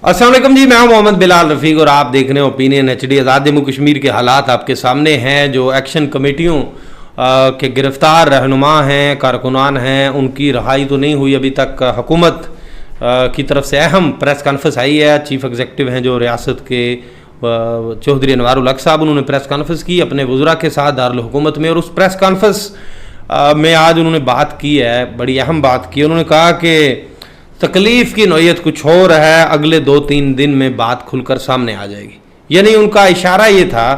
अस्सलाम वालेकुम जी, मैं हूं मोहम्मद बिलाल रफ़ीक और आप देख रहे हैं ओपिनियन HD। आज़ाद जम्मू कश्मीर के हालात आपके सामने हैं। जो एक्शन कमेटियों के गिरफ्तार रहनुमा हैं, कारकुनान हैं, उनकी रहाई तो नहीं हुई अभी तक। हुकूमत की तरफ से अहम प्रेस कॉन्फ्रेंस आई है। चीफ एग्जीक्यूटिव हैं जो रियासत के चौधरी अनवारुल हक साहब, उन्होंने प्रेस कॉन्फ्रेंस की अपने वज़रा के साथ दारुल हुकूमत में। और उस प्रेस कॉन्फ्रेंस में आज उन्होंने बात की है, बड़ी अहम बात की। उन्होंने कहा कि तकलीफ़ की नौयत कुछ और है, अगले 2-3 दिन में बात खुलकर सामने आ जाएगी। यानी उनका इशारा ये था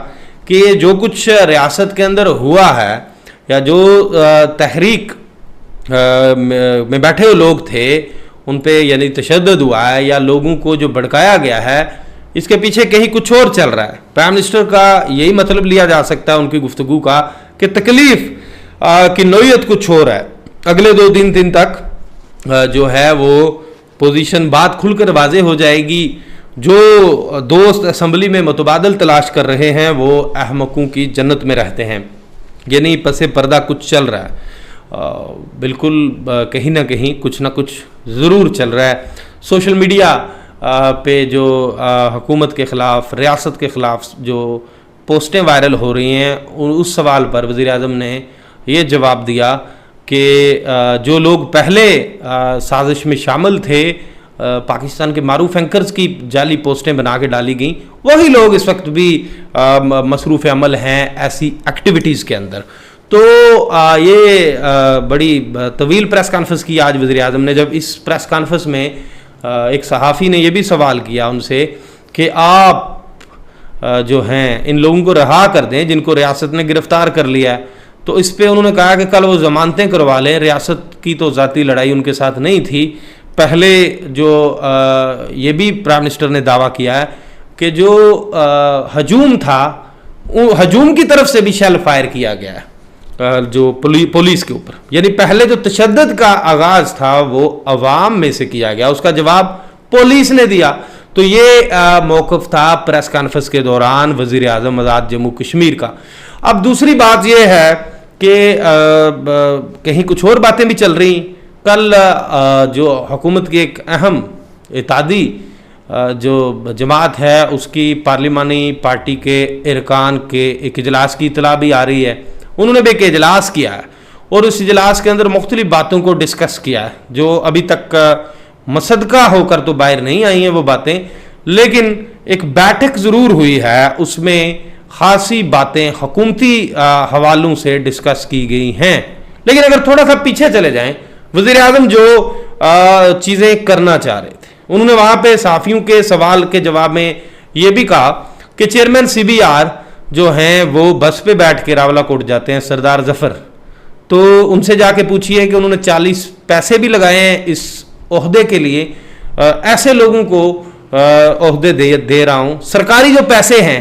कि ये जो कुछ रियासत के अंदर हुआ है या जो तहरीक में बैठे हुए लोग थे उन पे यानी तशद्दुद हुआ है या लोगों को जो भड़काया गया है, इसके पीछे कहीं कुछ और चल रहा है। प्राइम मिनिस्टर का यही मतलब लिया जा सकता है उनकी गुफ्तगू का कि तकलीफ़ की नौयत कुछ और है। अगले 2-3 दिन तक जो है वो पोजीशन बात खुलकर वाजे हो जाएगी। जो दोस्त असम्बली में मुतबादल तलाश कर रहे हैं वो अहमकों की जन्नत में रहते हैं। यानी पसे पर्दा कुछ चल रहा है, बिल्कुल कहीं ना कहीं कुछ ना कुछ ज़रूर चल रहा है। सोशल मीडिया पे जो हुकूमत के ख़िलाफ़, रियासत के ख़िलाफ़ जो पोस्टें वायरल हो रही हैं, उस सवाल पर वज़ीर आज़म ने ये जवाब दिया कि जो लोग पहले साजिश में शामिल थे, पाकिस्तान के मारूफ एंकर्स की जाली पोस्टें बना के डाली गई, वही लोग इस वक्त भी मसरूफ़ अमल हैं ऐसी एक्टिविटीज़ के अंदर। तो ये बड़ी तवील प्रेस कॉन्फ्रेंस की आज वज़ीर आज़म ने। जब इस प्रेस कॉन्फ्रेंस में एक सहाफ़ी ने यह भी सवाल किया उनसे कि आप जो हैं इन लोगों को रहा कर दें जिनको रियासत ने गिरफ़्तार कर लिया है, तो इस पे उन्होंने कहा कि कल वो ज़मानतें करवा लें। रियासत की तो ज़ाती लड़ाई उनके साथ नहीं थी। पहले जो ये भी प्राइम मिनिस्टर ने दावा किया है कि जो हजूम था, हजूम की तरफ से भी शेल फायर किया गया है जो पुलिस के ऊपर। यानी पहले जो तशद्दुद का आगाज़ था वो अवाम में से किया गया, उसका जवाब पुलिस ने दिया। तो ये मौक़िफ़ था प्रेस कॉन्फ्रेंस के दौरान वज़ीर आज़म आज़ाद जम्मू कश्मीर का। अब दूसरी बात यह है कि कहीं कुछ और बातें भी चल रही। कल जो हुकूमत की एक अहम इत्तेहादी जो जमात है उसकी पार्लिमानी पार्टी के अरकान के एक इजलास की इतला भी आ रही है। उन्होंने भी एक इजलास किया है और उस इजलास के अंदर मुख्तलिफ बातों को डिस्कस किया है जो अभी तक मसदका होकर तो बाहर नहीं आई हैं वो बातें, लेकिन एक बैठक ज़रूर हुई है, उसमें खासी बातें हुकूमती हवालों से डिस्कस की गई हैं। लेकिन अगर थोड़ा सा पीछे चले जाएं, वज़ीर आज़म जो चीज़ें करना चाह रहे थे, उन्होंने वहाँ पे सहाफ़ियों के सवाल के जवाब में ये भी कहा कि चेयरमैन CBR जो हैं वो बस पे बैठ के रावलाकोट जाते हैं, सरदार जफ़र, तो उनसे जाके पूछिए कि उन्होंने 40 पैसे भी लगाए हैं इस ओहदे के लिए। ऐसे लोगों को ओहदे दे रहा हूँ, सरकारी जो पैसे हैं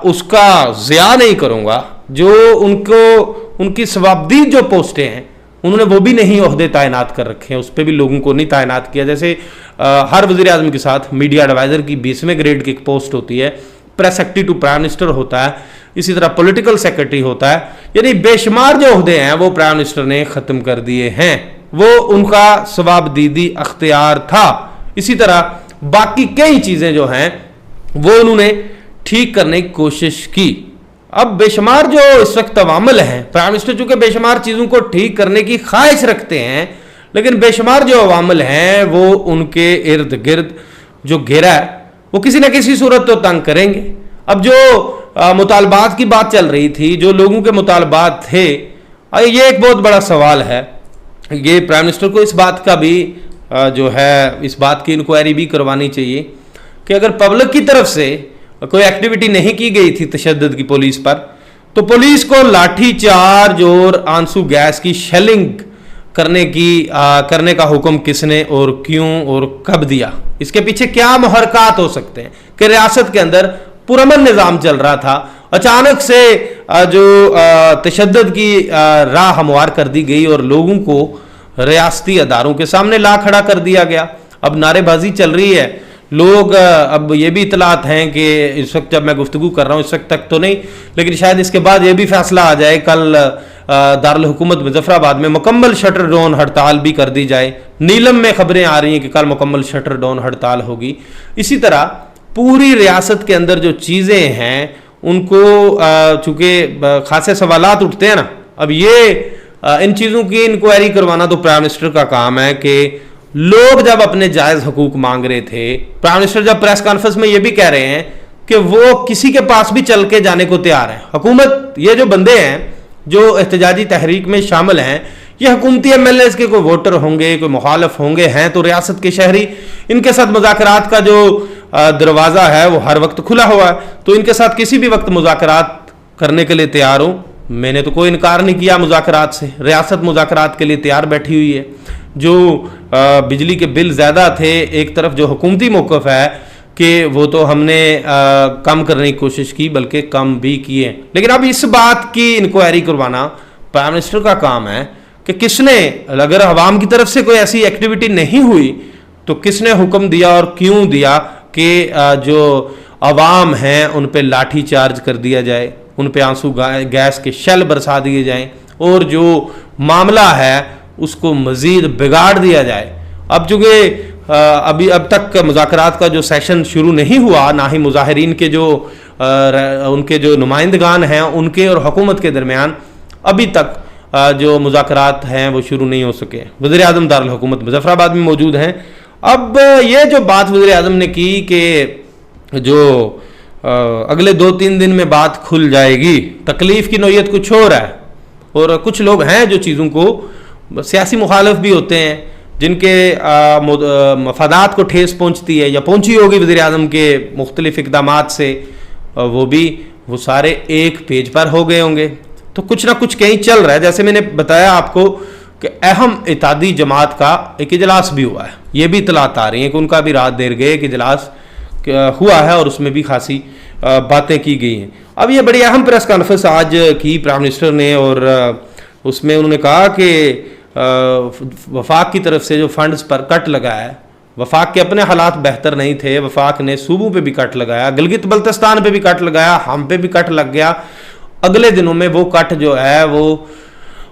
उसका ज़िया नहीं करूँगा। जो उनकी सवाबदीद जो पोस्टें हैं उन्होंने वो भी नहीं ओहदे तैनात कर रखे हैं, उस पर भी लोगों को नहीं तैनात किया। जैसे हर वज़ीर आज़म के साथ मीडिया एडवाइज़र की 20वें ग्रेड की एक पोस्ट होती है, press secretary to prime minister होता है, इसी तरह पॉलिटिकल सेक्रेटरी होता है। यानी बेशुमार जो ओहदे हैं वो प्राइम मिनिस्टर ने ख़त्म कर दिए हैं, वो उनका सवाबदीदी अख्तियार था। इसी तरह बाकी कई चीज़ें जो हैं वो उन्होंने ठीक करने की कोशिश की। अब बेशुमार जो इस वक्त अवामल हैं, प्राइम मिनिस्टर चूंकि बेशुमार चीज़ों को ठीक करने की ख्वाहिश रखते हैं, लेकिन बेशुमार जो अवामल हैं वो उनके इर्द गिर्द जो घेरा है वो किसी न किसी सूरत तो तंग करेंगे। अब जो मुतालबात की बात चल रही थी, जो लोगों के मुतालबात थे, ये एक बहुत बड़ा सवाल है। ये प्राइम मिनिस्टर को इस बात का भी जो है इस बात की इंक्वायरी भी करवानी चाहिए कि अगर पब्लिक की तरफ से कोई एक्टिविटी नहीं की गई थी तशद्दुद की पुलिस पर, तो पुलिस को लाठी चार्ज और आंसू गैस की शेलिंग करने का हुक्म किसने और क्यों और कब दिया? इसके पीछे क्या मुहरकात हो सकते हैं कि रियासत के अंदर पुरअमन निज़ाम चल रहा था, अचानक से जो तशद्दुद की राह हमवार कर दी गई और लोगों को रियासती अदारों के सामने ला खड़ा कर दिया गया। अब नारेबाजी चल रही है, लोग अब ये भी इतलात हैं कि इस वक्त जब मैं गुफ्तगू कर रहा हूँ इस वक्त तक तो नहीं, लेकिन शायद इसके बाद ये भी फैसला आ जाए, कल दारुल हुकूमत मुजफ्फराबाद में मुकम्मल शटर डाउन हड़ताल भी कर दी जाए। नीलम में खबरें आ रही हैं कि कल मुकम्मल शटर डाउन हड़ताल होगी। इसी तरह पूरी रियासत के अंदर जो चीज़ें हैं उनको चूँकि खासे सवालात उठते हैं ना, अब ये इन चीज़ों की इंक्वायरी करवाना तो प्राइम मिनिस्टर का काम है कि लोग जब अपने जायज़ हकूक मांग रहे थे, प्राइम मिनिस्टर जब प्रेस कॉन्फ्रेंस में ये भी कह रहे हैं कि वो किसी के पास भी चल के जाने को तैयार है। हुकूमत, ये जो बंदे हैं जो एहतजाजी तहरीक में शामिल हैं, ये हुकूमती MLAs के कोई वोटर होंगे, कोई मुखालिफ होंगे, हैं तो रियासत के शहरी, इनके साथ मुज़ाकरात का जो दरवाज़ा है वो हर वक्त खुला हुआ है, तो इनके साथ किसी भी वक्त मुज़ाकरात करने के लिए तैयार हूँ। मैंने तो कोई इनकार नहीं किया मुज़ाकरात से, रियासत मुज़ाकरात के लिए तैयार बैठी हुई है। जो बिजली के बिल ज़्यादा थे, एक तरफ जो हुकूमती मौक़िफ़ है कि वो तो हमने कम करने की कोशिश की, बल्कि कम भी किए, लेकिन अब इस बात की इंक्वायरी करवाना प्राइम मिनिस्टर का काम है कि किसने, अगर अवाम की तरफ से कोई ऐसी एक्टिविटी नहीं हुई तो किसने हुक्म दिया और क्यों दिया कि जो अवाम हैं उन पे लाठी चार्ज कर दिया जाए, उन पे आंसू गैस के शेल बरसा दिए जाएं और जो मामला है उसको मज़ीद बिगाड़ दिया जाए। अब चूँकि अब तक मुज़ाकरात का जो सेशन शुरू नहीं हुआ, ना ही मुज़ाहिरीन के जो उनके जो नुमाइंदगान हैं उनके और हुकूमत के दरमियान अभी तक जो मुज़ाकरात हैं वो शुरू नहीं हो सके। वज़ीर आज़म दारुल हुकूमत मुजफ्फराबाद में मौजूद हैं। अब ये जो बात वज़ीर आज़म ने की कि जो अगले 2-3 दिन में बात खुल जाएगी, तकलीफ़ की नौयत कुछ और है, और कुछ लोग हैं जो चीज़ों को सियासी मुखालिफ भी होते हैं, जिनके मफादात को ठेस पहुँचती है या पहुँची होगी वज़ीर आज़म के मुख्तलिफ़ इक़दामात से, वो सारे एक पेज पर हो गए होंगे। तो कुछ ना कुछ कहीं चल रहा है। जैसे मैंने बताया आपको कि अहम इत्तेहादी जमात का एक इजलास भी हुआ है, ये भी इतलात आ रही हैं कि उनका भी रात देर गए एक इजलास हुआ है और उसमें भी खासी बातें की गई हैं। अब ये बड़ी अहम प्रेस कॉन्फ्रेंस आज की प्राइम मिनिस्टर ने, और उसमें उन्होंने कहा कि वफाक की तरफ से जो फंड्स पर कट लगा है, वफाक के अपने हालात बेहतर नहीं थे, वफाक ने सूबों पे भी कट लगाया, गिलगित बल्तिस्तान पे भी कट लगाया, हम पे भी कट लग गया। अगले दिनों में वो कट जो है वो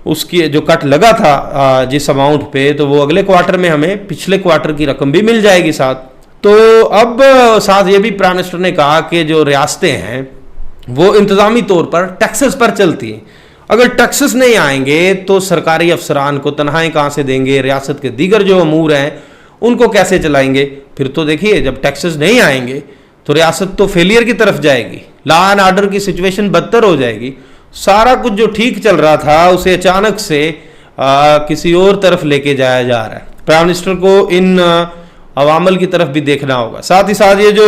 उसकी जो कट लगा था जिस अमाउंट पे, तो वो अगले क्वार्टर में हमें पिछले क्वार्टर की रकम भी मिल जाएगी साथ। तो अब साथ ये भी प्राइम मिनिस्टर ने कहा कि जो रियासतें हैं वो इंतज़ामी तौर पर टैक्सेस पर चलती हैं, अगर टैक्सेस नहीं आएंगे तो सरकारी अफसरान को तनख्वाहें कहाँ से देंगे, रियासत के दीगर जो अमूर हैं उनको कैसे चलाएंगे। फिर तो देखिए जब टैक्सेस नहीं आएंगे तो रियासत तो फेलियर की तरफ जाएगी, लॉ एंड ऑर्डर की सिचुएशन बदतर हो जाएगी। सारा कुछ जो ठीक चल रहा था उसे अचानक से किसी और तरफ लेके जाया जा रहा है। प्राइम मिनिस्टर को इन अवामल की तरफ भी देखना होगा। साथ ही साथ ये जो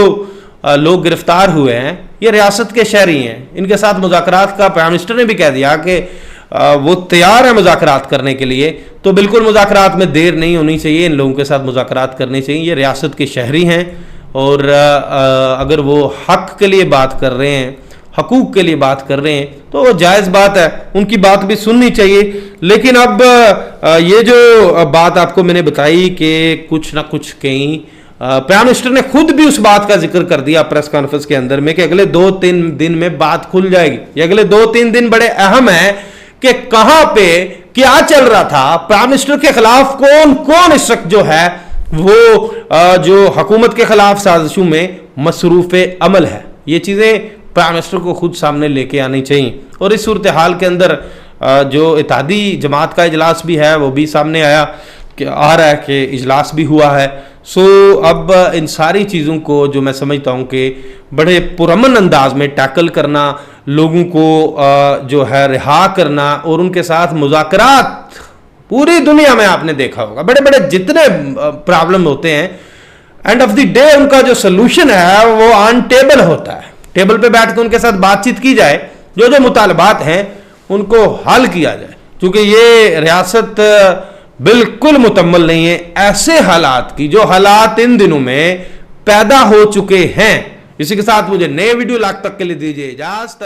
लोग गिरफ्तार हुए हैं ये रियासत के शहरी हैं, इनके साथ मुज़ाकरात का प्राइम मिनिस्टर ने भी कह दिया कि वो तैयार है मुज़ाकरात करने के लिए, तो बिल्कुल मुज़ाकरात में देर नहीं होनी चाहिए, इन लोगों के साथ मुज़ाकरात करनी चाहिए। ये रियासत के शहरी हैं और अगर वो हक के लिए बात कर रहे हैं, हकूक़ के लिए बात कर रहे हैं, तो वो जायज़ बात है, उनकी बात भी सुननी चाहिए। लेकिन अब ये जो बात आपको मैंने बताई कि कुछ ना कुछ कहीं प्राइम मिनिस्टर ने खुद भी उस बात का जिक्र कर दिया प्रेस कॉन्फ्रेंस के अंदर में कि अगले 2-3 दिन में बात खुल जाएगी। ये अगले 2-3 दिन बड़े अहम है कि कहां पे क्या चल रहा था, प्राइम मिनिस्टर के खिलाफ कौन कौन इस वक्त जो है वो जो हुकूमत के खिलाफ साजिशों में मसरूफ अमल है। ये चीज़ें प्राइम मिनिस्टर को खुद सामने लेके आनी चाहिए। और इस सूरत हाल के अंदर जो इत्तेहादी जमात का इजलास भी है वो भी सामने आ रहा है कि इजलास भी हुआ है। सो अब इन सारी चीज़ों को जो मैं समझता हूँ कि बड़े पुरअमन अंदाज में टैकल करना, लोगों को जो है रिहा करना और उनके साथ मुज़ाकरात, पूरी दुनिया में आपने देखा होगा बड़े बड़े जितने प्रॉब्लम होते हैं एंड ऑफ द डे उनका जो सोल्यूशन है वो ऑन टेबल होता है। टेबल पे बैठ के उनके साथ बातचीत की जाए, जो जो मुतालबात हैं उनको हल किया जाए, क्योंकि ये रियासत बिल्कुल मुकम्मल नहीं है ऐसे हालात की जो हालात इन दिनों में पैदा हो चुके हैं। इसी के साथ मुझे नए वीडियो लाख तक के लिए दीजिए इजाज़त।